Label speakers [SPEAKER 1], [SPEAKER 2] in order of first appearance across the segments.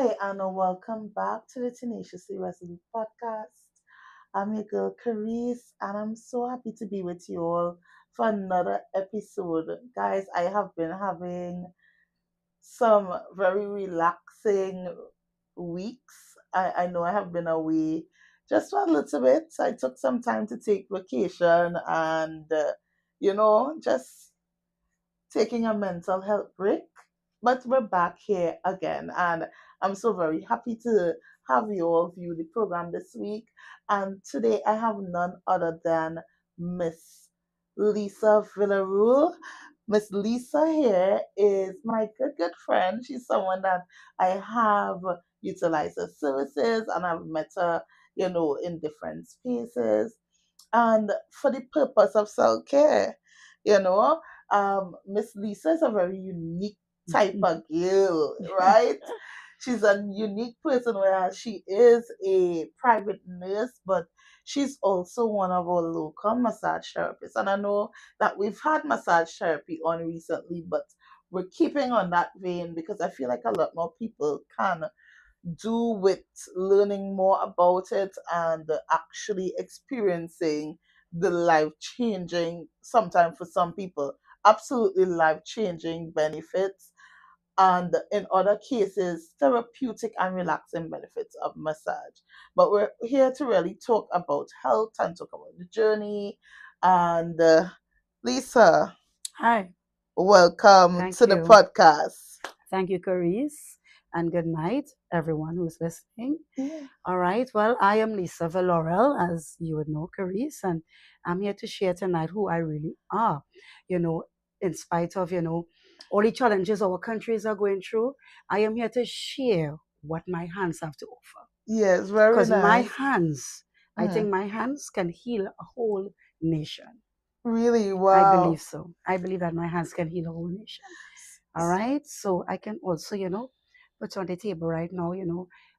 [SPEAKER 1] Hi, and welcome back to the Tenaciously Resolute Podcast. I'm your girl, Carice, and I'm so happy to be with you all for another episode. Guys, I have been having some very relaxing weeks. I know I have been away just for a little bit. I took some time to take vacation and, just taking a mental health break. But we're back here again, and I'm so very happy to have you all view the program this week. And today I have none other than Miss Lisa Villaruel. Miss Lisa here is my good friend. She's someone that I have utilized her services and I've met her, in different spaces and for the purpose of self care. You know, Miss Lisa is a very unique type of girl, right? She's a unique person where she is a private nurse, but she's also one of our local massage therapists. And I know that we've had massage therapy on recently, but we're keeping on that vein because I feel like a lot more people can do with learning more about it and actually experiencing the life changing, sometimes for some people, absolutely life changing benefits, and in other cases, therapeutic and relaxing benefits of massage. But we're here to really talk about health and talk about the journey. And Lisa,
[SPEAKER 2] Hi,
[SPEAKER 1] welcome
[SPEAKER 2] thank
[SPEAKER 1] to the
[SPEAKER 2] you.
[SPEAKER 1] podcast.
[SPEAKER 2] Thank you, Carice, and good night, everyone who's listening.
[SPEAKER 1] Yeah.
[SPEAKER 2] All right, well, I am Lisa Villaruel, as you would know, Carice, and I'm here to share tonight who I really are. You know, in spite of, all the challenges our countries are going through, I am here to share what my hands have to offer.
[SPEAKER 1] Yes, very
[SPEAKER 2] Because my
[SPEAKER 1] nice.
[SPEAKER 2] hands, I
[SPEAKER 1] Mm,
[SPEAKER 2] think my hands can heal a whole nation.
[SPEAKER 1] really,
[SPEAKER 2] I believe
[SPEAKER 1] wow.
[SPEAKER 2] so. I believe that my hands can heal a whole nation. All right. So I can also, put on the table right now,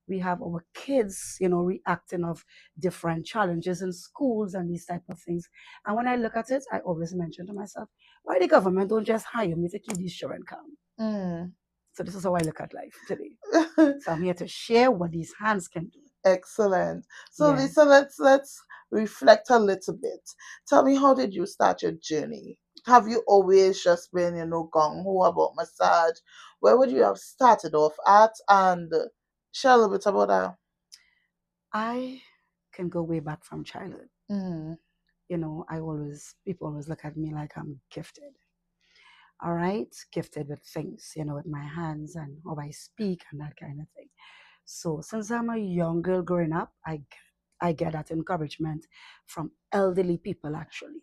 [SPEAKER 2] we have our kids, reacting of different challenges in schools and these type of things. And when I look at it, I always mention to myself, why the government don't just hire me to keep these children calm?
[SPEAKER 1] Mm.
[SPEAKER 2] So this is how I look at life today. So I'm here to share what these hands can do.
[SPEAKER 1] Excellent. So
[SPEAKER 2] Yes.
[SPEAKER 1] Lisa, let's reflect a little bit. Tell me, how did you start your journey? Have you always just been, gung ho about massage? Where would you have started off at? And share a little bit about that.
[SPEAKER 2] I can go way back from childhood.
[SPEAKER 1] Mm.
[SPEAKER 2] People always look at me like I'm gifted. All right, gifted with things, with my hands and how I speak and that kind of thing. So since I'm a young girl growing up, I get that encouragement from elderly people actually.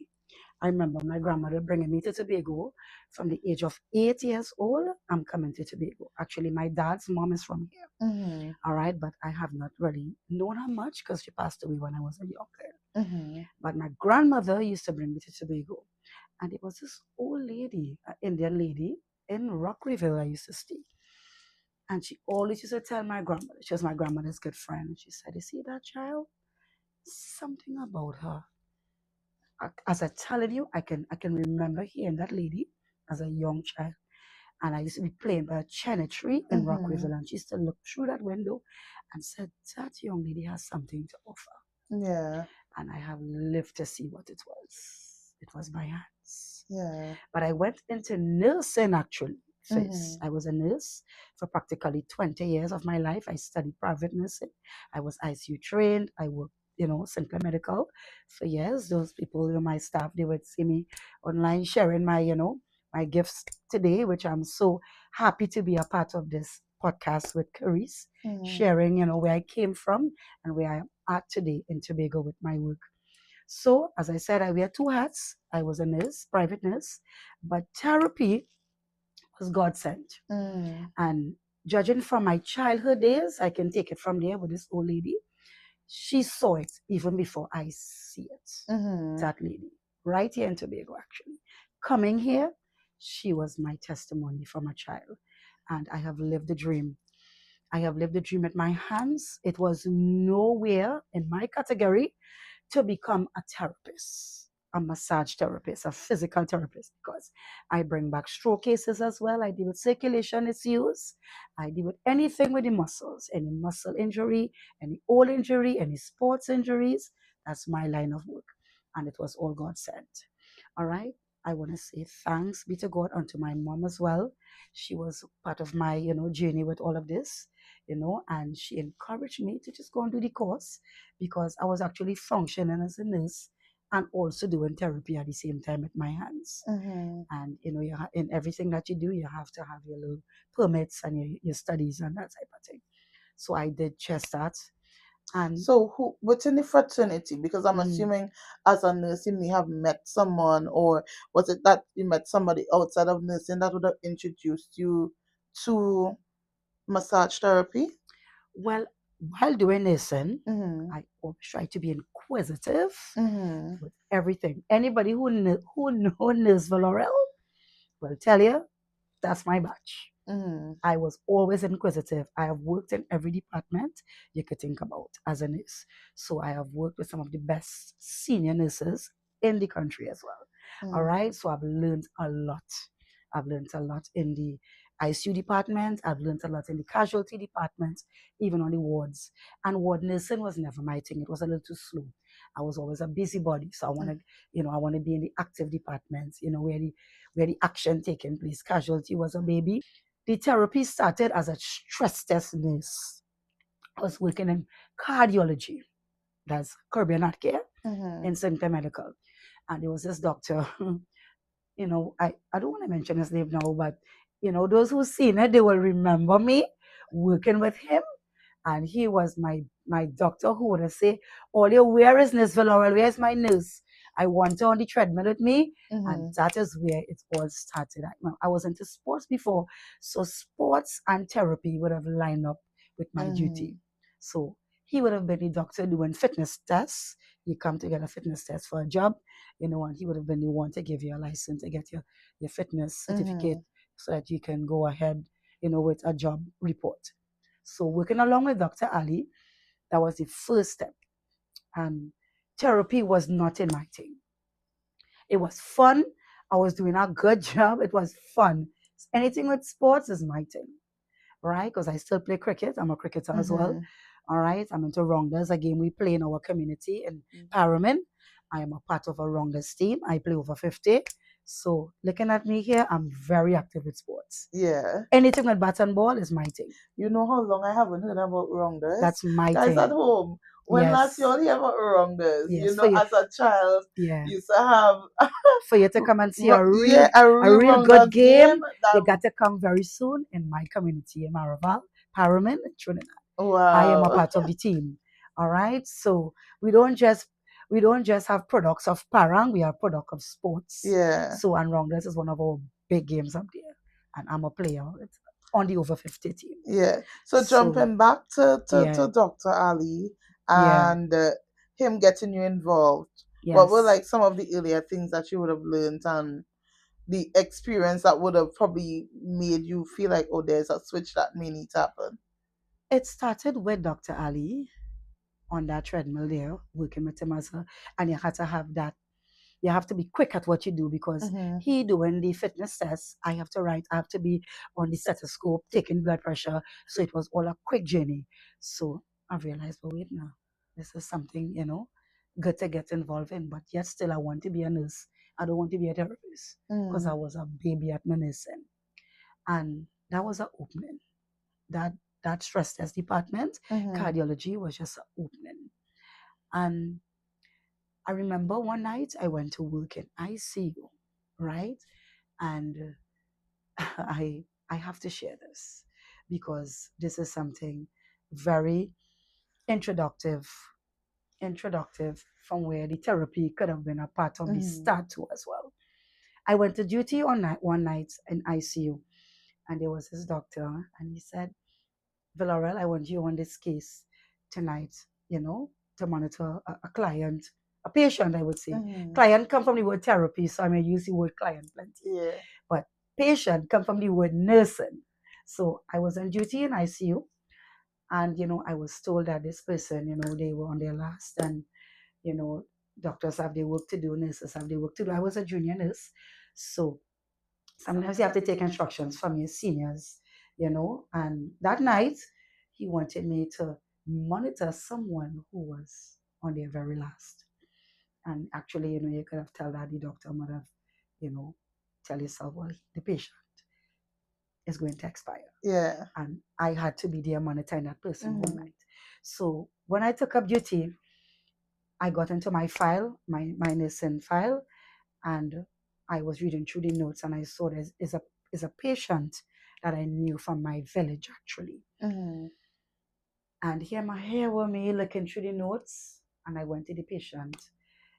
[SPEAKER 2] I remember my grandmother bringing me to Tobago from the age of 8 years old. I'm coming to Tobago. Actually, my dad's mom is from here.
[SPEAKER 1] Mm-hmm.
[SPEAKER 2] All right, but I have not really known her much because she passed away when I was a young girl.
[SPEAKER 1] Mm-hmm.
[SPEAKER 2] But my grandmother used to bring me to Tobago. And it was this old lady, an Indian lady in Rockeryville I used to stay. And she always used to tell my grandmother, she was my grandmother's good friend. She said, you see that child? Something about her. As I telling you, I can remember hearing that lady as a young child. And I used to be playing by a cherry tree in
[SPEAKER 1] Mm-hmm.
[SPEAKER 2] Rockeryville. And she used to look through that window and said, that young lady has something to offer.
[SPEAKER 1] Yeah.
[SPEAKER 2] And I have lived to see what it was. It was my hands.
[SPEAKER 1] Yeah.
[SPEAKER 2] But I went into nursing actually first.
[SPEAKER 1] Mm-hmm.
[SPEAKER 2] I was a nurse for practically 20 years of my life. I studied private nursing. I was ICU trained. I worked, Sinclair Medical for years. Those people, my staff, they would see me online sharing my gifts today, which I'm so happy to be a part of this podcast with Carice,
[SPEAKER 1] Mm-hmm.
[SPEAKER 2] sharing, where I came from and where I am at today in Tobago with my work. So, as I said, I wear two hats. I was a nurse, private nurse, but therapy was God sent.
[SPEAKER 1] Mm-hmm.
[SPEAKER 2] And judging from my childhood days, I can take it from there with this old lady. She saw it even before I see it.
[SPEAKER 1] Mm-hmm.
[SPEAKER 2] That lady, right here in Tobago, actually. Coming here, she was my testimony from a child. And I have lived the dream. I have lived the dream at my hands. It was nowhere in my category to become a therapist. a massage therapist, a physical therapist, because I bring back stroke cases as well. I deal with circulation issues. I deal with anything with the muscles, any muscle injury, any old injury, any sports injuries. That's my line of work. And it was all God sent. All right. I want to say thanks be to God unto my mom as well. She was part of my, journey with all of this, and she encouraged me to just go and do the course because I was actually functioning as a nurse and also doing therapy at the same time with my hands.
[SPEAKER 1] Mm-hmm.
[SPEAKER 2] And in everything that you do, you have to have your little permits and your studies and that type of thing. So I did just that. And
[SPEAKER 1] So who within the fraternity, because I'm
[SPEAKER 2] mm,
[SPEAKER 1] assuming as a nurse you may have met someone, or was it that you met somebody outside of nursing that would have introduced you to massage therapy?
[SPEAKER 2] well, while doing nursing,
[SPEAKER 1] Mm-hmm.
[SPEAKER 2] I always try to be inquisitive
[SPEAKER 1] Mm-hmm.
[SPEAKER 2] with everything. Anybody who know Nurse Villaruel will tell you that's my batch.
[SPEAKER 1] Mm-hmm.
[SPEAKER 2] I was always inquisitive. I have worked in every department you could think about as a nurse. So I have worked with some of the best senior nurses in the country as well. All
[SPEAKER 1] Mm-hmm.
[SPEAKER 2] right. So I've learned a lot. I've learned a lot in the ICU department. I've learned a lot in the casualty department, even on the wards. And ward nursing was never my thing. It was a little too slow. I was always a busybody. So I want to be in the active departments, where the action taking place. Casualty was a baby. The therapy started as a stress test nurse. I was working in cardiology, that's cardiac care
[SPEAKER 1] Mm-hmm.
[SPEAKER 2] in St. Medical. And there was this doctor, I don't want to mention his name now, but those who've seen it, they will remember me working with him. And he was my doctor who would say, Ollie, where is Nurse Villaruel? Where's my nurse? I want her on the treadmill with me. And
[SPEAKER 1] Mm-hmm.
[SPEAKER 2] that is where it all started. I was into sports before. So sports and therapy would have lined up with my
[SPEAKER 1] Mm-hmm.
[SPEAKER 2] duty. So he would have been the doctor doing fitness tests. You come to get a fitness test for a job, and he would have been the one to give you a license to get your fitness certificate
[SPEAKER 1] Mm-hmm.
[SPEAKER 2] so that you can go ahead, with a job report. So working along with Dr. Ali, that was the first step. And therapy was not in my thing. It was fun. I was doing a good job. It was fun. Anything with sports is my thing, right? Because I still play cricket. I'm a cricketer as well.
[SPEAKER 1] Mm-hmm.
[SPEAKER 2] All right. I'm into rounders, a game we play in our community in Paramin. I am a part of a rounders team. I play over 50. So looking at me here, I'm very active with sports.
[SPEAKER 1] Yeah.
[SPEAKER 2] Anything with bat and ball is my thing.
[SPEAKER 1] You know how long I haven't heard about rounders?
[SPEAKER 2] That's my
[SPEAKER 1] Guys at
[SPEAKER 2] thing.
[SPEAKER 1] home, when last
[SPEAKER 2] Yes.
[SPEAKER 1] you only about rounders,
[SPEAKER 2] Yes. For you.
[SPEAKER 1] as a child,
[SPEAKER 2] Yeah.
[SPEAKER 1] used to have
[SPEAKER 2] For you to come and see a real
[SPEAKER 1] yeah, a
[SPEAKER 2] a real good
[SPEAKER 1] rounders
[SPEAKER 2] game,
[SPEAKER 1] game.
[SPEAKER 2] you
[SPEAKER 1] That,
[SPEAKER 2] got to come very soon in my community in Maraval, Paramin, and Trinidad. I am a
[SPEAKER 1] wow.
[SPEAKER 2] part of the team. All right. So we don't just have products of parang, we have product of sports.
[SPEAKER 1] Yeah.
[SPEAKER 2] So and rounders is one of our big games up there. And I'm a player on the over 50 team.
[SPEAKER 1] Yeah. So
[SPEAKER 2] So
[SPEAKER 1] jumping back
[SPEAKER 2] yeah,
[SPEAKER 1] to Dr. Ali
[SPEAKER 2] yeah,
[SPEAKER 1] and him getting you involved, what were
[SPEAKER 2] yes.
[SPEAKER 1] like some of the earlier things that you would have learned and the experience that would have probably made you feel like, oh, there's a switch that may need to happen?
[SPEAKER 2] It started with Dr. Ali on that treadmill there, working with him and you had to have that. You have to be quick at what you do because
[SPEAKER 1] Mm-hmm.
[SPEAKER 2] he doing the fitness tests. I have to write. I have to be on the stethoscope, taking blood pressure. So it was all a quick journey. So I realized, but wait now, this is something good to get involved in. But yet still, I want to be a nurse. I don't want to be a therapist because I
[SPEAKER 1] Mm-hmm.
[SPEAKER 2] was a baby at my nursing, and that was an opening. That that stress test department,
[SPEAKER 1] Mm-hmm.
[SPEAKER 2] cardiology was just an opening. And I remember one night I went to work in ICU, right? And I have to share this because this is something very introductive, introductive from where the therapy could have been a part of the
[SPEAKER 1] Mm-hmm.
[SPEAKER 2] start to as well. I went to duty one night in ICU, and there was this doctor, and he said, Villarreal, I want you on this case tonight, to monitor a client, a patient, I would say.
[SPEAKER 1] Mm-hmm.
[SPEAKER 2] Client come from the word therapy, so I may use the word client plenty.
[SPEAKER 1] Yeah.
[SPEAKER 2] But patient come from the word nursing. So I was on duty in ICU, and I was told that this person, they were on their last, and Doctors have their work to do, nurses have their work to do. I was a junior nurse, so sometimes you have to take instructions from your seniors, And that night, he wanted me to monitor someone who was on their very last. And actually, you could have told that the doctor might have, tell yourself, well, the patient is going to expire.
[SPEAKER 1] Yeah.
[SPEAKER 2] And I had to be there monitoring that person all night. So when I took up duty, I got into my file, my nursing file, and I was reading through the notes, and I saw there is a patient that I knew from my village, actually. And here my hair were me looking through the notes, and I went to the patient,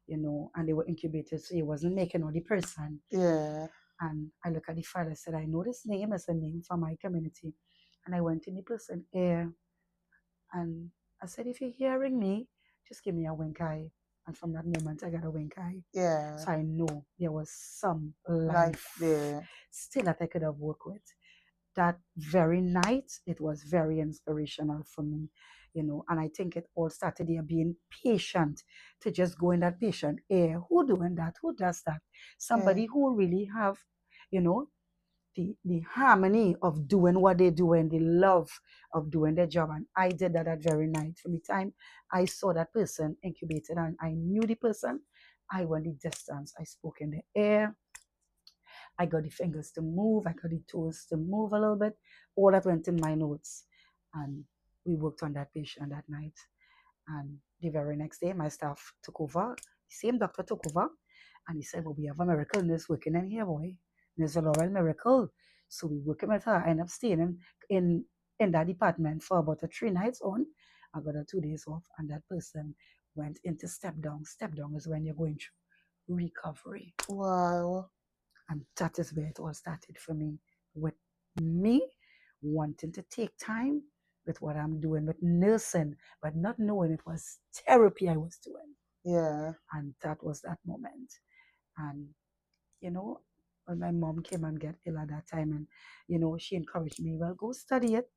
[SPEAKER 2] and they were incubated, so he wasn't making all the person.
[SPEAKER 1] Yeah.
[SPEAKER 2] And I look at the file, I said, I know this name is a name from my community. And I went in the person ear, and I said, if you're hearing me, just give me a wink eye. And from that moment, I got a wink eye.
[SPEAKER 1] Yeah.
[SPEAKER 2] So I know there was some life
[SPEAKER 1] there
[SPEAKER 2] still that I could have worked with. That very night, it was very inspirational for me, and I think it all started there being patient, to just go in that patient ear. Who doing that? Who does that? Somebody who really have, the harmony of doing what they do and the love of doing their job. And I did that very night. From the time I saw that person incubated and I knew the person, I went the distance. I spoke in the air. I got the fingers to move. I got the toes to move a little bit. All that went in my notes. And we worked on that patient that night. And the very next day, my staff took over. The same doctor took over. And he said, well, we have a miracle nurse working in here, boy. Nurse Villaruel miracle. So we working with her. I ended up staying in that department for about 3 nights on. I got 2 days off. And that person went into step down. Step down is when you're going through recovery.
[SPEAKER 1] Wow.
[SPEAKER 2] And that is where it all started for me. With me wanting to take time with what I'm doing, with nursing, but not knowing it was therapy I was doing.
[SPEAKER 1] Yeah.
[SPEAKER 2] And that was that moment. And, when my mom came and get ill at that time, and, she encouraged me, well, go study it.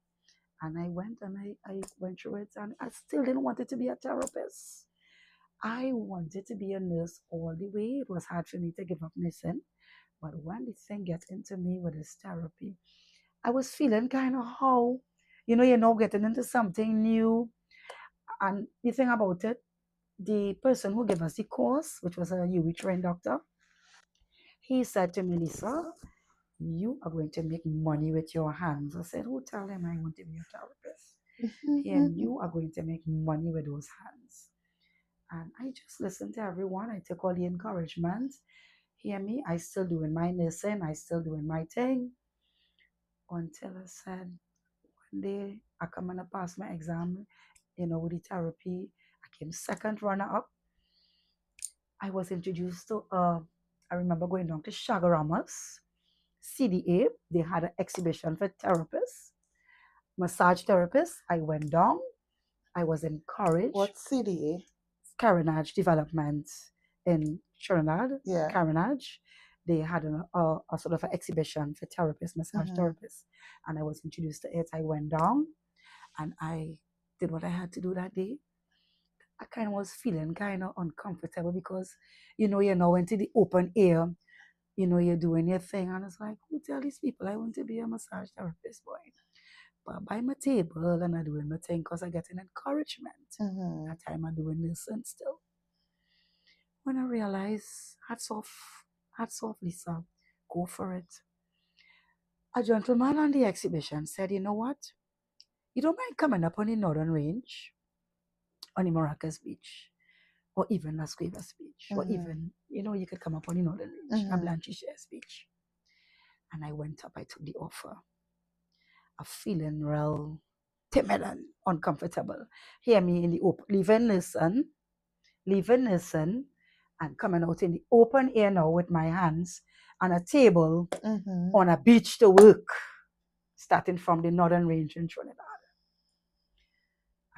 [SPEAKER 2] And I went and I went through it, and I still didn't want it to be a therapist. I wanted to be a nurse all the way. It was hard for me to give up nursing. But when the thing gets into me with this therapy, I was feeling kind of how, you're now getting into something new. And the thing about it, the person who gave us the course, which was a UE trained doctor, he said to me, Lisa, you are going to make money with your hands. I said, who tell him I want to be a therapist? And you are going to make money with those hands. And I just listened to everyone. I took all the encouragement. Hear me? I still doing my nursing. I still doing my thing. Until I said, one day I come and I pass my exam, with the therapy. I came second runner up. I was introduced to, I remember going down to Shagarama's CDA. They had an exhibition for therapists, massage therapists. I went down. I was encouraged.
[SPEAKER 1] What CDA?
[SPEAKER 2] Carenage Development in Trinidad.
[SPEAKER 1] Yeah.
[SPEAKER 2] Carenage. They had a sort of an exhibition for therapists, massage therapists. And I was introduced to it. I went down and I did what I had to do that day. I kind of was feeling kind of uncomfortable because, you're now into the open air, you're doing your thing. And it's like, who tell these people I want to be a massage therapist, boy? But by my table and I'm doing my thing because I get an encouragement. That time I'm doing this and still. When I realized, hats off, Lisa, go for it. A gentleman on the exhibition said, you know what? You don't mind coming up on the Northern Range, on the Maracas Beach, or even Las Cuevas Beach, or even, you could come up on the Northern Range, a Blanchisseuse Beach. And I went up, I took the offer. I'm feeling real timid and uncomfortable. Hear me in the open, leaving nursing, and coming out in the open air now with my hands on a table on a beach to work, starting from the Northern Range in Trinidad.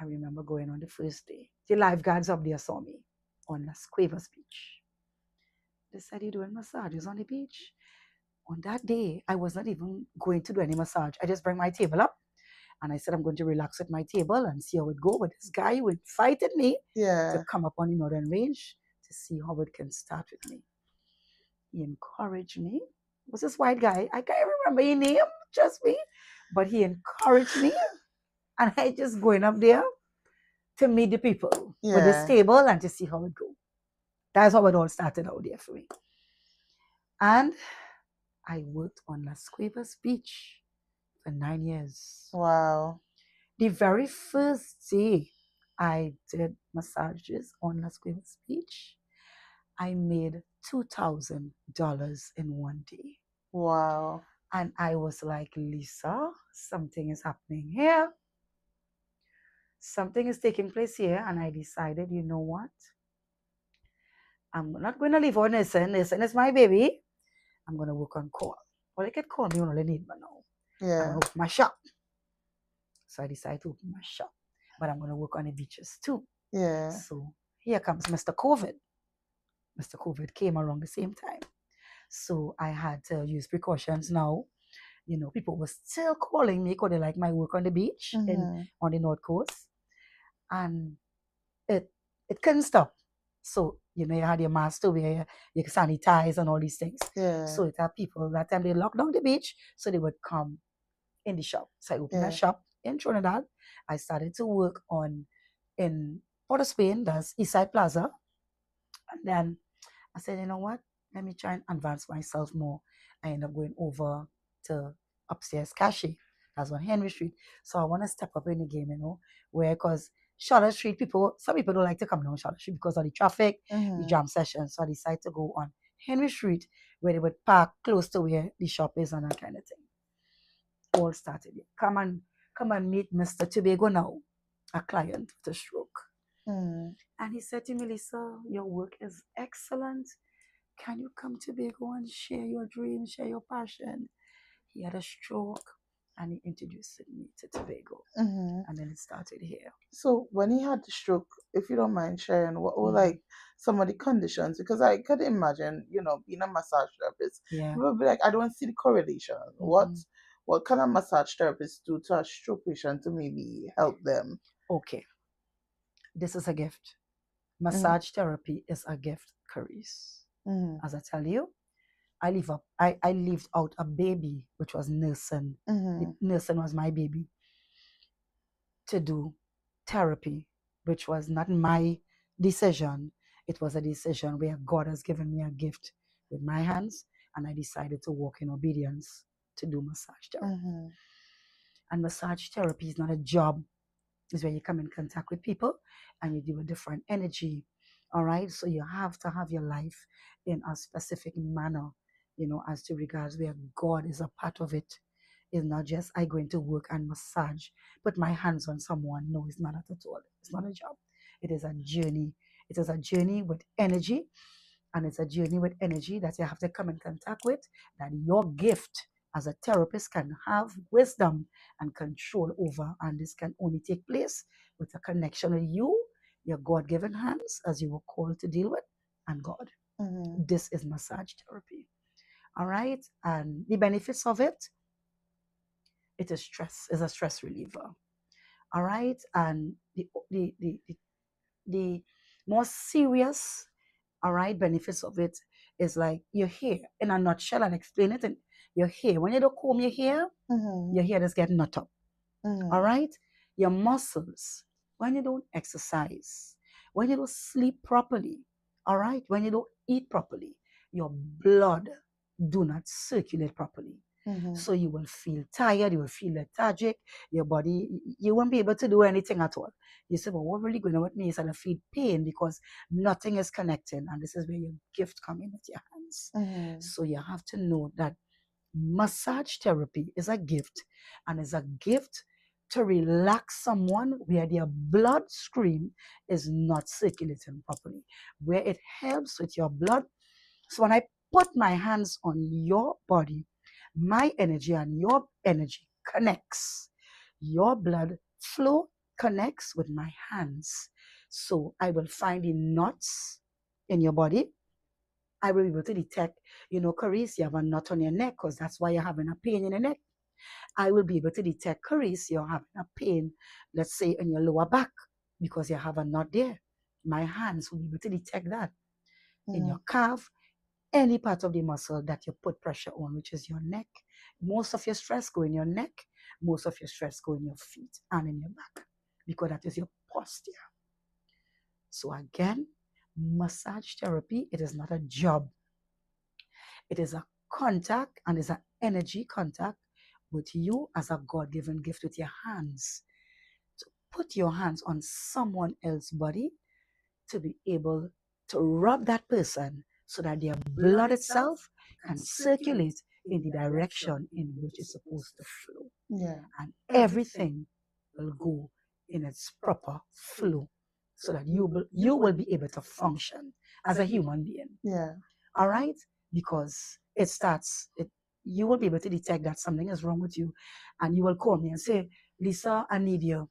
[SPEAKER 2] I remember going on the first day. The lifeguards up there saw me on Las Cuevas Beach. They said, you're doing massages on the beach. On that day, I was not even going to do any massage. I just bring my table up and I said, I'm going to relax at my table and see how it goes. But this guy would fight at me to come up on the Northern Range to see how it can start with me. He encouraged me. It was this white guy. I can't remember his name, just me. But he encouraged me. And I just going up there to meet the people with this
[SPEAKER 1] Yeah.
[SPEAKER 2] table and to see how it goes. That's how it all started out there for me. And I worked on Las Cuevas Beach for 9 years.
[SPEAKER 1] Wow.
[SPEAKER 2] The very first day I did massages on Las Cuevas Beach, I made $2,000 in one day.
[SPEAKER 1] Wow.
[SPEAKER 2] And I was like, Lisa, something is happening here. Something is taking place here. And I decided, you know what? I'm not going to leave on Nissen. Nissen is my baby. I'm going to work on call. Well, they can call me when I need me now.
[SPEAKER 1] Yeah.
[SPEAKER 2] I'm going to open my shop. So I decided to open my shop. But I'm going to work on the beaches too.
[SPEAKER 1] Yeah.
[SPEAKER 2] So here comes Mr. COVID. Mr. COVID came around the same time. So I had to use precautions now. You know, people were still calling me because they like my work on the beach on the North Coast. And it couldn't stop. So, you know, you had your mask to wear, you sanitize and all these things.
[SPEAKER 1] Yeah.
[SPEAKER 2] So it had people, that time they locked down the beach, so they would come in the shop. So I opened a shop in Trinidad. I started to work in Port of Spain, that's Eastside Plaza. And then I said, you know what? Let me try and advance myself more. I ended up going over to upstairs Cache. That's on Henry Street. So I want to step up in the game, you know, where because Charlotte Street, some people don't like to come down Charlotte Street because of the traffic, the jam session. So I decided to go on Henry Street where they would park close to where the shop is and that kind of thing. All started here. Come and meet Mr. Tobago now, a client with a stroke. And he said to me, Lisa, your work is excellent. Can you come to Tobago and share your dreams, share your passion? He had a stroke and he introduced me to Tobago. And then it started here.
[SPEAKER 1] So when he had the stroke, if you don't mind sharing, what were like some of the conditions? Because I could imagine, you know, being a massage therapist, people would be like, I don't see the correlation. What can a massage therapist do to a stroke patient to maybe help them?
[SPEAKER 2] Okay. This is a gift. Massage therapy is a gift, Carice. As I tell you, I lived out a baby, which was nursing. Nursing was my baby. To do therapy, which was not my decision. It was a decision where God has given me a gift with my hands, and I decided to walk in obedience to do massage therapy. And massage therapy is not a job. It's where you come in contact with people and you do a different energy. All right. So you have to have your life in a specific manner, you know, as to regards where God is a part of it. It's not just I going to work and massage, put my hands on someone. No, it's not that at all. It's not a job. It is a journey. It is a journey with energy. And it's a journey with energy that you have to come in contact with, that your gift as a therapist can have wisdom and control over. And this can only take place with a connection with you, your God-given hands, as you were called to deal with, and God. This is massage therapy. All right. And the benefits of it, it is a stress reliever. All right. And the more serious, all right, benefits of it is like your hair. In a nutshell, I'll explain it. And your hair, when you don't comb your hair, your hair just get knot up. All right. Your muscles, when you don't exercise, when you don't sleep properly, all right, when you don't eat properly, your blood do not circulate properly. So you will feel tired, you will feel lethargic, your body, you won't be able to do anything at all. You say, well, what really going on with me is I feel pain because nothing is connecting. And this is where your gift comes in with your hands. So you have to know that massage therapy is a gift, and is a gift to relax someone where their bloodstream is not circulating properly, where it helps with your blood. So when I put my hands on your body, my energy and your energy connects. Your blood flow connects with my hands. So I will find the knots in your body. I will be able to detect, you know, Carice, you have a knot on your neck because that's why you're having a pain in the neck. I will be able to detect, Carice, you're having a pain, let's say, in your lower back because you have a knot there. My hands will be able to detect that. in your calf, any part of the muscle that you put pressure on, which is your neck. Most of your stress go in your neck, most of your stress go in your feet and in your back, because that is your posture. So again, massage therapy, it is not a job. It is a contact, and is an energy contact with you as a God-given gift with your hands. To put your hands on someone else's body to be able to rub that person so that their blood itself can circulate in the direction in which it's supposed to flow.
[SPEAKER 1] Yeah.
[SPEAKER 2] And everything will go in its proper flow so that you will be able to function as a human being.
[SPEAKER 1] Yeah.
[SPEAKER 2] All right? Because you will be able to detect that something is wrong with you, and you will call me and say, Lisa, I need you.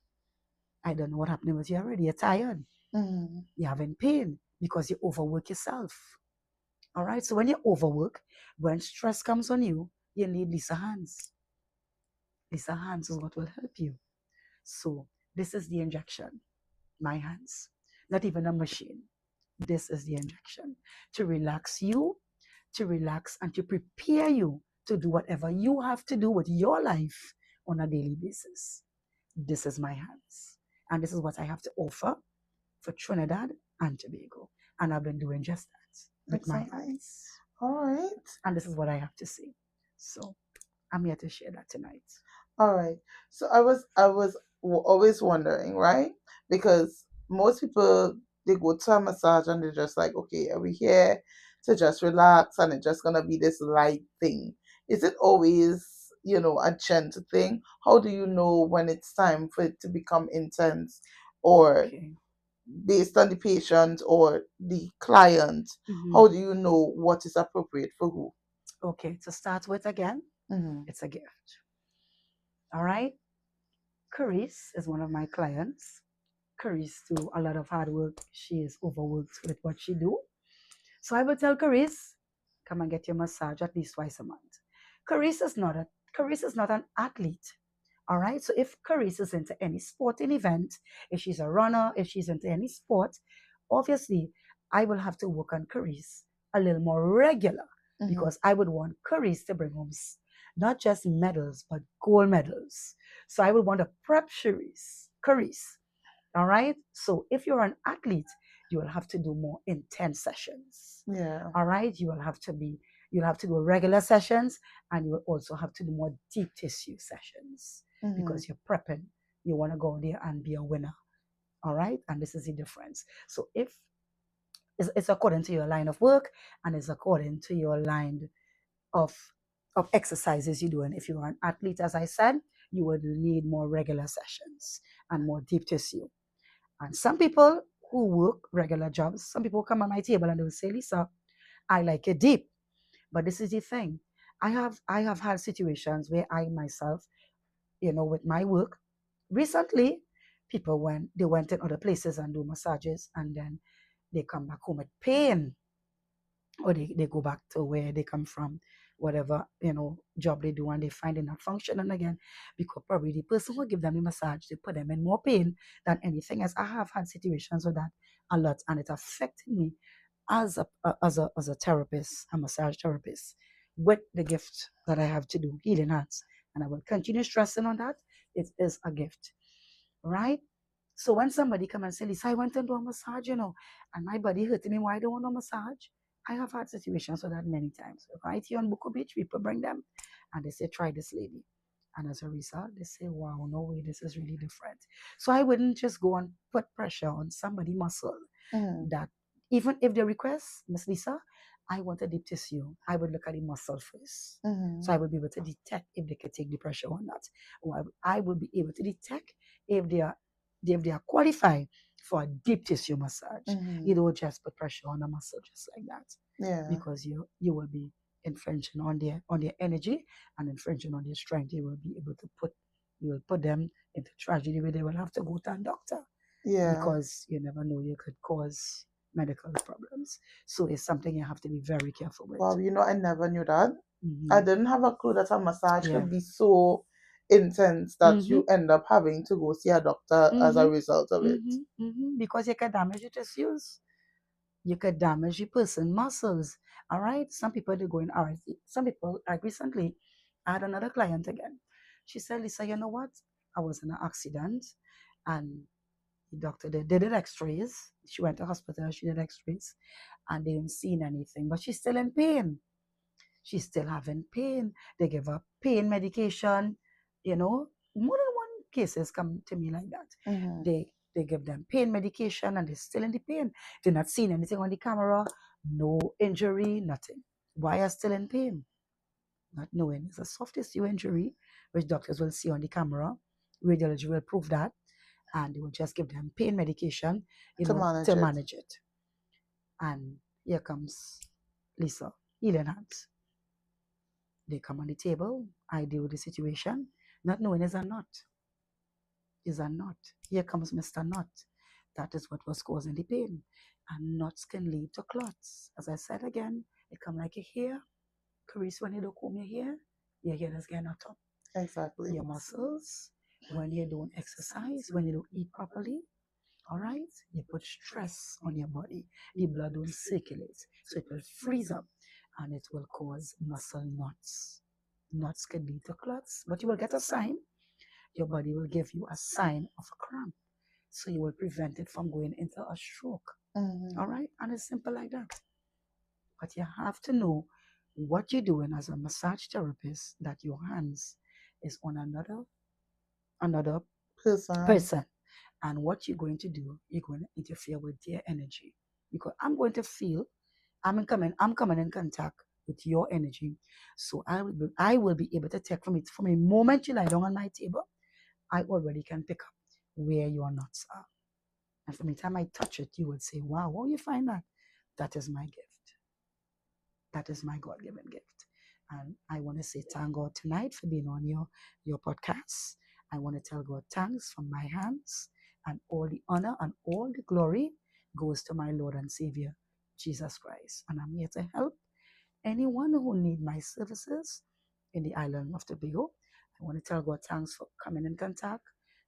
[SPEAKER 2] I don't know what happened with you already. You're tired.
[SPEAKER 1] Mm-hmm.
[SPEAKER 2] You're having pain because you overwork yourself. All right? So when you overwork, when stress comes on you, you need Lisa hands. Lisa hands is what will help you. So this is the injection. My hands. Not even a machine. This is the injection to relax you, to relax and to prepare you to do whatever you have to do with your life on a daily basis. This is my hands. And this is what I have to offer for Trinidad and Tobago. And I've been doing just that with my hands.
[SPEAKER 1] All right.
[SPEAKER 2] And this is what I have to say. So I'm here to share that tonight.
[SPEAKER 1] All right. So I was always wondering, right? Because most people, they go to a massage and they're just like, okay, are we here to just relax and it's just gonna be this light thing? Is it always, a gentle thing? How do you know when it's time for it to become intense, or
[SPEAKER 2] Okay.
[SPEAKER 1] based on the patient or the client? How do you know what is appropriate for who?
[SPEAKER 2] Okay, to start with again, it's a gift. All right. Carice is one of my clients. Carice do a lot of hard work. She is overworked with what she do. So I will tell Carice, come and get your massage at least twice a month. Carice is not an athlete. All right. So if Carice is into any sporting event, if she's a runner, if she's into any sport, obviously I will have to work on Carice a little more regular, because I would want Carice to bring home not just medals, but gold medals. So I would want to prep Carice. All right. So if you're an athlete, you will have to do more intense sessions.
[SPEAKER 1] Yeah.
[SPEAKER 2] All right. You'll have to do regular sessions, and you will also have to do more deep tissue sessions, because you're prepping. You want to go there and be a winner. All right. And this is the difference. So if it's according to your line of work, and it's according to your line of exercises you're doing. If you are an athlete, as I said, you would need more regular sessions and more deep tissue. And some people who work regular jobs, some people come on my table and they will say, Lisa, I like it deep. But this is the thing. I have had situations where I myself, with my work, recently, people went in other places and do massages, and then they come back home with pain, or they go back to where they come from, whatever job they do, and they find it not functioning again, because probably the person who give them the massage, they put them in more pain than anything else. I have had situations with that a lot, and it affected me as a therapist, a massage therapist, with the gift that I have to do, healing hands. And I will continue stressing on that. It is a gift, right? So when somebody come and say, Lisa, I went and do a massage, and my body hurting me, why I don't want a massage? I have had situations with that many times. Right here on Buko Beach, people bring them and they say, try this lady. And as a result, they say, wow, no way, this is really different. So I wouldn't just go and put pressure on somebody's muscle that, even if they request, Miss Lisa, I want a deep tissue, I would look at the muscle first. So I would be able to detect if they could take the pressure or not. Or I would be able to detect if they are qualified for a deep tissue massage. You don't just put pressure on a muscle just like that.
[SPEAKER 1] Yeah.
[SPEAKER 2] Because you will be infringing on their energy and infringing on their strength. You will put them into tragedy where they will have to go to a doctor.
[SPEAKER 1] Yeah.
[SPEAKER 2] Because you never know, you could cause medical problems. So it's something you have to be very careful with.
[SPEAKER 1] Wow, I never knew that. I didn't have a clue that a massage could be so intense that you end up having to go see a doctor as a result of it.
[SPEAKER 2] Because you can damage your tissues. You could damage the person's muscles. All right. Some people they go in RSD. Some people, like recently, I had another client again. She said, Lisa, you know what? I was in an accident and the doctor they did x-rays. She went to hospital, she did x-rays, and they didn't see anything. But she's still in pain. She's still having pain. They give her pain medication. You know, more than one cases come to me like that.
[SPEAKER 1] Mm-hmm.
[SPEAKER 2] They give them pain medication and they're still in the pain. They're not seeing anything on the camera, no injury, nothing. Why are still in pain? Not knowing it's a soft tissue injury, which doctors will see on the camera. Radiology will prove that, and they will just give them pain medication,
[SPEAKER 1] To manage
[SPEAKER 2] to
[SPEAKER 1] it.
[SPEAKER 2] manage it. And here comes Lisa, healing hands. They come on the table. I deal with the situation, not knowing is a knot. Is a knot. Here comes Mr. Knot. That is what was causing the pain. And knots can lead to clots. As I said again, it come like a hair. Chris, when you don't comb your hair is getting knot up.
[SPEAKER 1] Exactly.
[SPEAKER 2] Your muscles, when you don't exercise, when you don't eat properly, all right, you put stress on your body. The blood will circulate, so it will freeze up and it will cause muscle knots. Knots can lead to clots, but you will get a sign. Your body will give you a sign of a cramp, so you will prevent it from going into a stroke.
[SPEAKER 1] Mm-hmm.
[SPEAKER 2] All right, and it's simple like that. But you have to know what you're doing as a massage therapist, that your hands is on another
[SPEAKER 1] Person.
[SPEAKER 2] person. And what you're going to do, you're going to interfere with their energy. Because I'm going to feel, I'm coming in contact with your energy. So I will be able to take from it. From the moment you lie down on my table, I already can pick up where your nuts are. And from the time I touch it, you would say, wow, how you find that? That is my gift. That is my God-given gift. And I want to say thank God tonight for being on your podcast. I want to tell God thanks from my hands, and all the honor and all the glory goes to my Lord and Savior, Jesus Christ. And I'm here to help anyone who need my services in the island of Tobago. I want to tell God thanks for coming in contact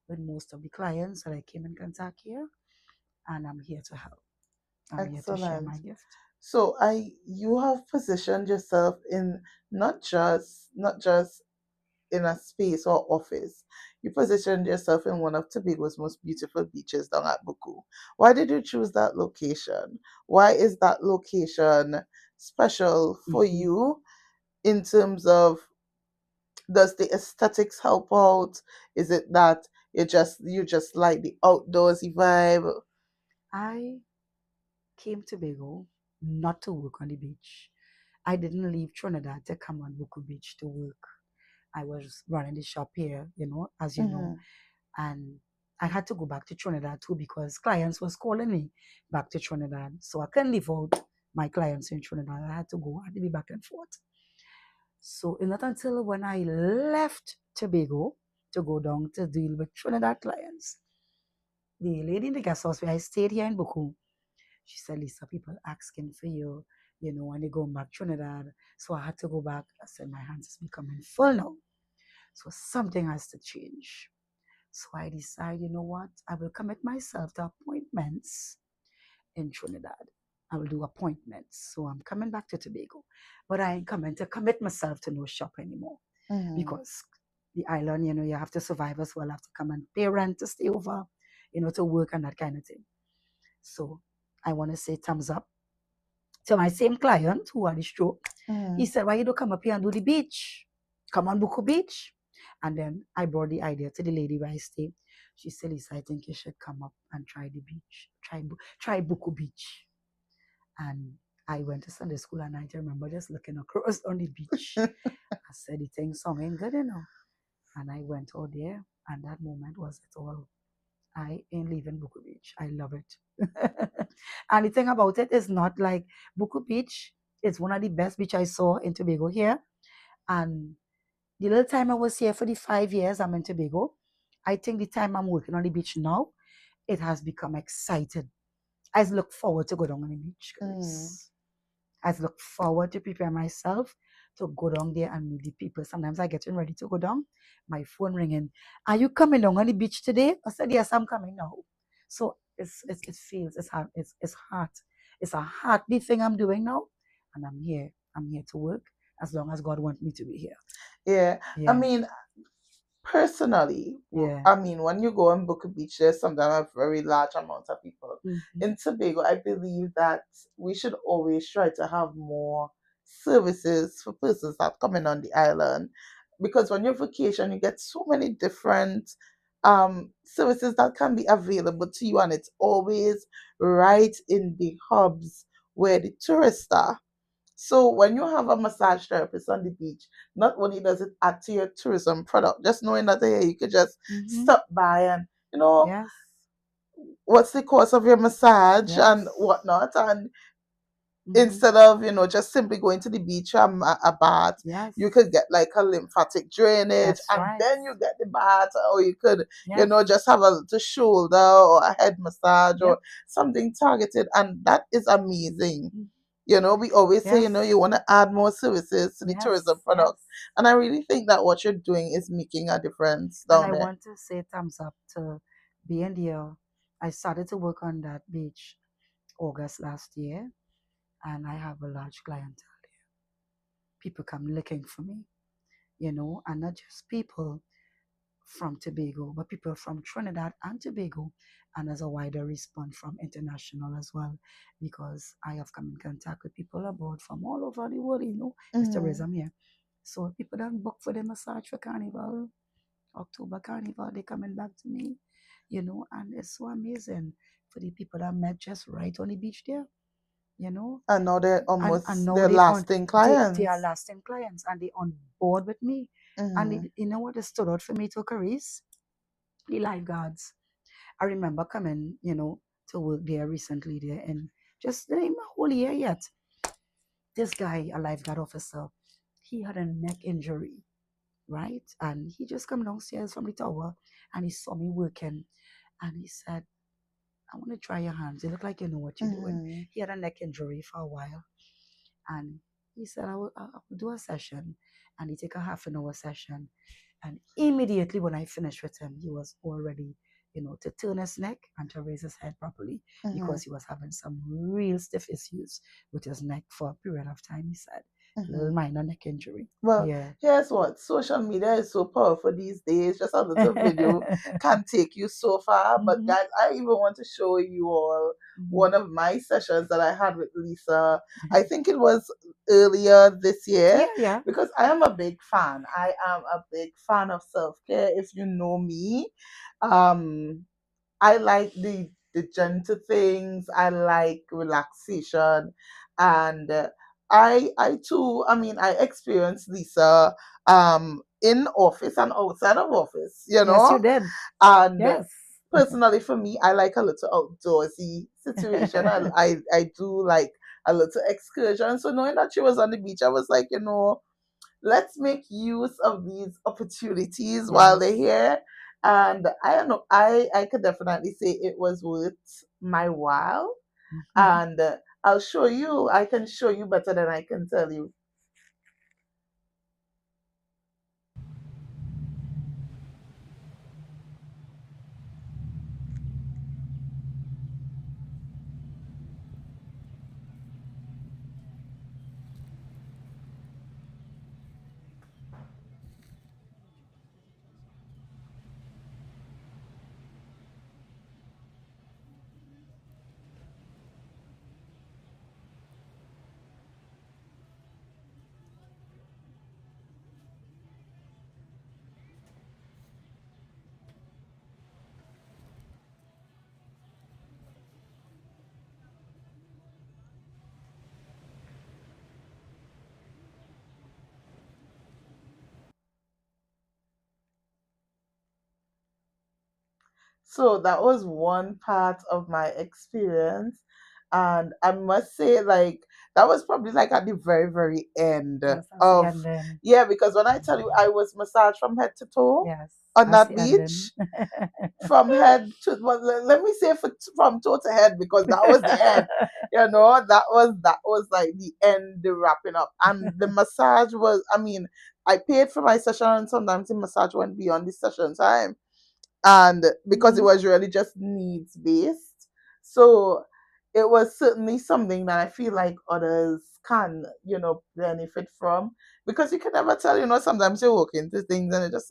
[SPEAKER 2] with most of the clients that I came in contact here. And I'm here to help. I'm here to share
[SPEAKER 1] Excellent.
[SPEAKER 2] my gift.
[SPEAKER 1] So you have positioned yourself in not just in a space or office. You positioned yourself in one of Tobago's most beautiful beaches down at Buku. Why did you choose that location? Why is that location special for
[SPEAKER 2] Mhm.
[SPEAKER 1] you in terms of, does the aesthetics help out? Is it that you just like the outdoorsy vibe?
[SPEAKER 2] I came to Tobago not to work on the beach. I didn't leave Trinidad to come on Buku Beach to work. I was running the shop here, as you know,
[SPEAKER 1] Mm-hmm.
[SPEAKER 2] and I had to go back to Trinidad too because clients was calling me back to Trinidad. So I couldn't leave out my clients in Trinidad. I had to go. I had to be back and forth. So it's not until when I left Tobago to go down to deal with Trinidad clients, the lady in the guest house where I stayed here in Buku, she said, Lisa, people asking for you, when they go back Trinidad. So I had to go back. I said, my hands is becoming full now. So something has to change. So I decided, you know what? I will commit myself to appointments in Trinidad. I will do appointments. So I'm coming back to Tobago. But I ain't coming to commit myself to no shop anymore.
[SPEAKER 1] Mm-hmm.
[SPEAKER 2] Because the island, you have to survive as well. I have to come and pay rent to stay over, to work and that kind of thing. So I want to say thumbs up to my same client who had the stroke. He
[SPEAKER 1] Mm-hmm.
[SPEAKER 2] said, why you don't come up here and do the beach? Come on, Buku Beach. And then I brought the idea to the lady where I stay. She said, Lisa, I think you should come up and try the beach. Try Buku Beach. And I went to Sunday school and I remember just looking across on the beach. I said, the thing song ain't good enough. And I went out there and that moment was it all. I ain't leaving Buku Beach. I love it. And the thing about it is not like Buku Beach is one of the best beach I saw in Tobago here. And the little time I was here for the 5 years I'm in Tobago, I think the time I'm working on the beach now, it has become exciting. I look forward to go down on the beach,
[SPEAKER 1] Mm-hmm.
[SPEAKER 2] Grace. I look forward to prepare myself to go down there and meet the people. Sometimes I getting ready to go down, my phone ringing. Are you coming down on the beach today? I said, yes, I'm coming now. So it feels it's hard. It's a heartbeat thing I'm doing now, and I'm here. I'm here to work as long as God wants me to be here.
[SPEAKER 1] Yeah. I
[SPEAKER 2] Yeah,
[SPEAKER 1] mean, personally,
[SPEAKER 2] yeah.
[SPEAKER 1] I mean, when you go and book a beach, there's sometimes a very large amount of people.
[SPEAKER 2] Mm-hmm.
[SPEAKER 1] In Tobago, I believe that we should always try to have more services for persons that come in on the island. Because when you're vacation, you get so many different services that can be available to you, and it's always right in the hubs where the tourists are. So when you have a massage therapist on the beach, not only does it add to your tourism product, just knowing that hey, you could just
[SPEAKER 2] Mm-hmm.
[SPEAKER 1] stop by and
[SPEAKER 2] Yes,
[SPEAKER 1] what's the cost of your massage
[SPEAKER 2] yes.
[SPEAKER 1] and whatnot, and
[SPEAKER 2] Mm-hmm.
[SPEAKER 1] instead of just simply going to the beach and a bath,
[SPEAKER 2] Yes,
[SPEAKER 1] you could get like a lymphatic drainage,
[SPEAKER 2] that's
[SPEAKER 1] and
[SPEAKER 2] right.
[SPEAKER 1] then you get the bath, or you could
[SPEAKER 2] Yes,
[SPEAKER 1] just have a little shoulder or a head massage or
[SPEAKER 2] yep.
[SPEAKER 1] something targeted, and that is amazing. We always say,
[SPEAKER 2] Yes,
[SPEAKER 1] you want to add more services to the
[SPEAKER 2] yes,
[SPEAKER 1] tourism
[SPEAKER 2] yes.
[SPEAKER 1] product. And I really think that what you're doing is making a difference
[SPEAKER 2] And
[SPEAKER 1] down
[SPEAKER 2] I
[SPEAKER 1] there.
[SPEAKER 2] want to say thumbs up to BNDL. I started to work on that beach August last year, and I have a large clientele. People come looking for me, and not just people from Tobago, but people from Trinidad and Tobago, and as a wider response from international as well, because I have come in contact with people abroad from all over the world, it's
[SPEAKER 1] Hmm.
[SPEAKER 2] tourism here. So people don't book for the massage for Carnival, October Carnival, they coming back to me, and it's so amazing for the people that met just right on the beach there, you know,
[SPEAKER 1] And now they're
[SPEAKER 2] and
[SPEAKER 1] almost
[SPEAKER 2] now
[SPEAKER 1] they're lasting
[SPEAKER 2] they are
[SPEAKER 1] clients.
[SPEAKER 2] lasting clients and they on board with me. And
[SPEAKER 1] Hmm.
[SPEAKER 2] you know what has stood out for me to Caris? The lifeguards. I remember coming, to work there recently there and just in a whole year yet. This guy, a lifeguard officer, he had a neck injury, right? And he just come downstairs from the tower and he saw me working and he said, I want to try your hands. You look like you know what you're doing.
[SPEAKER 1] Hmm.
[SPEAKER 2] He had a neck injury for a while. And he said, I will do a session. And he take a half an hour session. And immediately when I finished with him, he was already, to turn his neck and to raise his head properly
[SPEAKER 1] Hmm.
[SPEAKER 2] because he was having some real stiff issues with his neck for a period of time, he said. Little
[SPEAKER 1] Hmm.
[SPEAKER 2] minor neck injury.
[SPEAKER 1] Well,
[SPEAKER 2] Yeah.
[SPEAKER 1] here's what social media is so powerful these days. Just a little video can take you so far. But
[SPEAKER 2] Hmm.
[SPEAKER 1] guys, I even want to show you all
[SPEAKER 2] Hmm.
[SPEAKER 1] one of my sessions that I had with Lisa. I think it was earlier this year,
[SPEAKER 2] Yeah, yeah.
[SPEAKER 1] because I am a big fan. I am a big fan of self care. If you know me, um, I like the gentle things. I like relaxation, and I too. I mean, I experienced Lisa in office and outside of office.
[SPEAKER 2] Yes, you did.
[SPEAKER 1] And
[SPEAKER 2] Yes.
[SPEAKER 1] personally, for me, I like a little outdoorsy situation. I do like a little excursion. So knowing that she was on the beach, I was like, let's make use of these opportunities while
[SPEAKER 2] Yes.
[SPEAKER 1] they're here. And I don't know, I could definitely say it was worth my while.
[SPEAKER 2] Mhm.
[SPEAKER 1] And I can show you better than I can tell you. So that was one part of my experience. And I must say, like, that was probably like at the very, very end
[SPEAKER 2] Yes, that's the
[SPEAKER 1] of,
[SPEAKER 2] ending.
[SPEAKER 1] yeah, because when I tell you I was massaged from head to toe
[SPEAKER 2] Yes,
[SPEAKER 1] on
[SPEAKER 2] that's
[SPEAKER 1] that
[SPEAKER 2] the ending.
[SPEAKER 1] beach, from head to, well, let me say from toe to head, because that was the end. That was like the end, the wrapping up. And the massage was, I mean, I paid for my session, and sometimes the massage went beyond the session time, and because it
[SPEAKER 2] Hmm.
[SPEAKER 1] was really just needs based. So it was certainly something that I feel like others can, benefit from, because you can never tell, sometimes you walk into things and you just,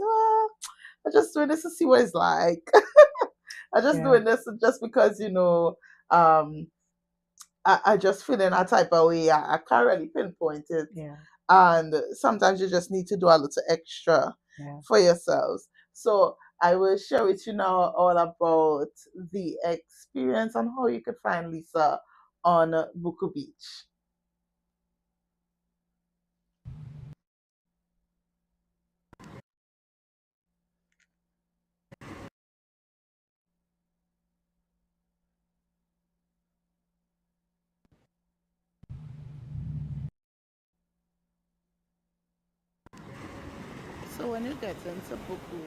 [SPEAKER 1] I'm just doing this to see what it's like. I'm just
[SPEAKER 2] Yeah,
[SPEAKER 1] doing this just because, um, I just feel in a type of way. I can't really pinpoint it.
[SPEAKER 2] yeah,
[SPEAKER 1] And sometimes you just need to do a little extra
[SPEAKER 2] yeah.
[SPEAKER 1] for yourselves. So I will share with you now all about the experience and how you could find Lisa on Buku Beach. So when you get into Buku,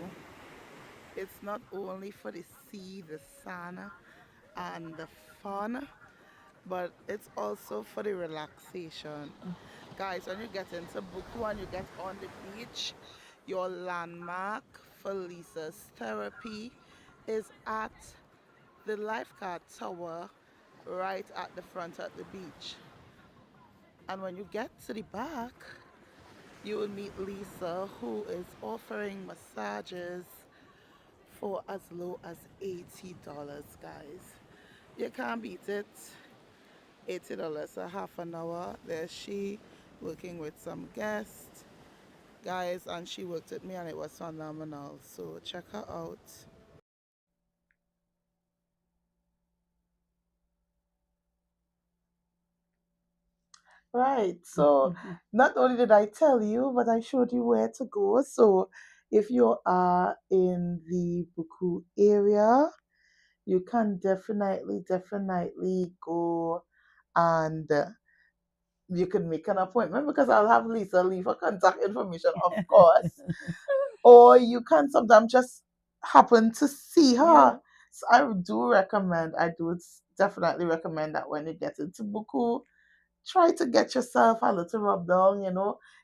[SPEAKER 1] it's not only for the sea, the sun, and the fun, but it's also for the relaxation. Guys, when you get into Buku and you get on the beach, your landmark for Lisa's therapy is at the lifeguard tower right at the front of the beach. And when you get to the back, you will meet Lisa, who is offering massages for as low as $80, guys. You can't beat it. $80 a half an hour. There's she working with some guests, guys, and she worked with me and it was phenomenal. So check her out. Right. So not only did I tell you, but I showed you where to go. So if you are in the Buku area, you can definitely go, and you can make an appointment, because I'll have Lisa leave her contact information, of course. Or you can sometimes just happen to see
[SPEAKER 2] Yeah.
[SPEAKER 1] her. So I do definitely recommend that when you get into Buku, try to get yourself a little rub down,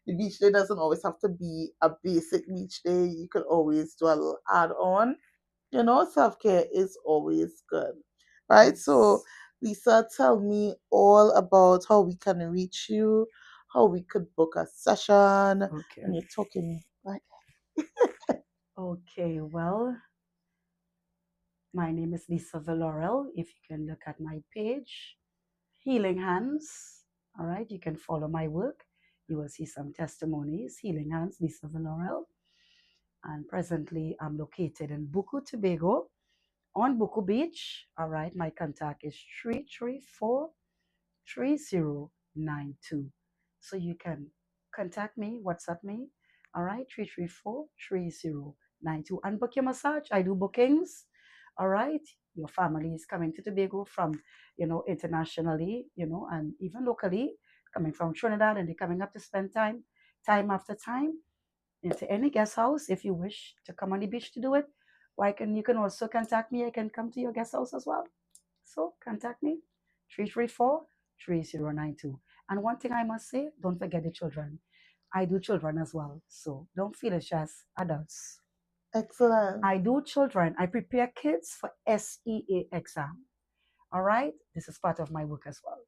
[SPEAKER 1] The beach day doesn't always have to be a basic beach day. You could always do a little add on. Self care is always good. Right? So,
[SPEAKER 2] Yes.
[SPEAKER 1] Lisa, tell me all about how we can reach you, how we could book a session,
[SPEAKER 2] Okay.
[SPEAKER 1] and you're talking like,
[SPEAKER 2] Okay. Well, my name is Lisa Villaruel. If you can look at my page, Healing Hands. All right. You can follow my work. You will see some testimonies. Healing Hands, Lisa Villaruel. And presently, I'm located in Buku, Tobago, on Buku Beach. All right. My contact is 334-3092. So you can contact me, WhatsApp me. All right, 334-3092. And book your massage. I do bookings. All right. Your family is coming to Tobago from, internationally, and even locally, coming from Trinidad, and they're coming up to spend time after time, into any guest house. If you wish to come on the beach to do it, why can you can also contact me. I can come to your guest house as well. So contact me, 334-3092. And one thing I must say, don't forget the children. I do children as well. So don't feel it's just adults.
[SPEAKER 1] excellent.
[SPEAKER 2] I do children. I prepare kids for SEA exam. All right. This is part of my work as well.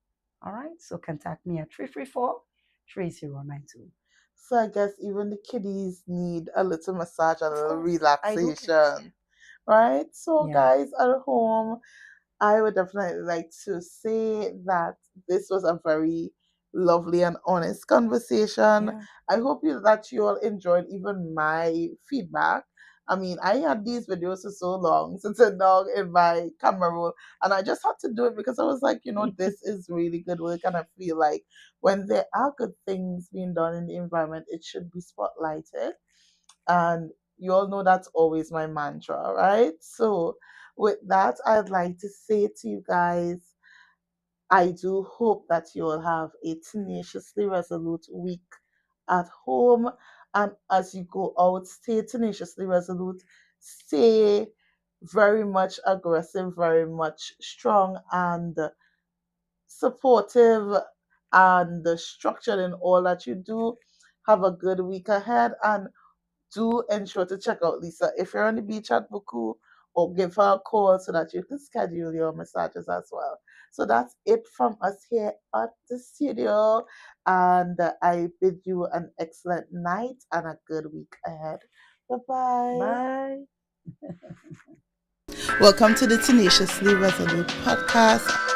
[SPEAKER 2] All right. So contact me at 334-3092.
[SPEAKER 1] So I guess even the kiddies need a little massage, a
[SPEAKER 2] Of
[SPEAKER 1] little
[SPEAKER 2] course. I do kids.
[SPEAKER 1] relaxation. Right? So
[SPEAKER 2] Yeah.
[SPEAKER 1] guys at home, I would definitely like to say that this was a very lovely and honest conversation.
[SPEAKER 2] Yeah.
[SPEAKER 1] I hope that you all enjoyed even my feedback. I mean, I had these videos for so long, sitting down in my camera roll, and I just had to do it because I was like, this is really good work, and I feel like when there are good things being done in the environment, it should be spotlighted. And you all know that's always my mantra, right? So, with that, I'd like to say to you guys, I do hope that you will have a tenaciously resolute week at home. And as you go out, stay tenaciously resolute, stay very much aggressive, very much strong and supportive and structured in all that you do. Have a good week ahead, and do ensure to check out Lisa if you're on the beach at Buku, or give her a call so that you can schedule your massages as well. So that's it from us here at the studio. And I bid you an excellent night and a good week ahead. Bye-bye.
[SPEAKER 2] Bye.
[SPEAKER 1] Welcome to the Tenaciously Resolute Podcast.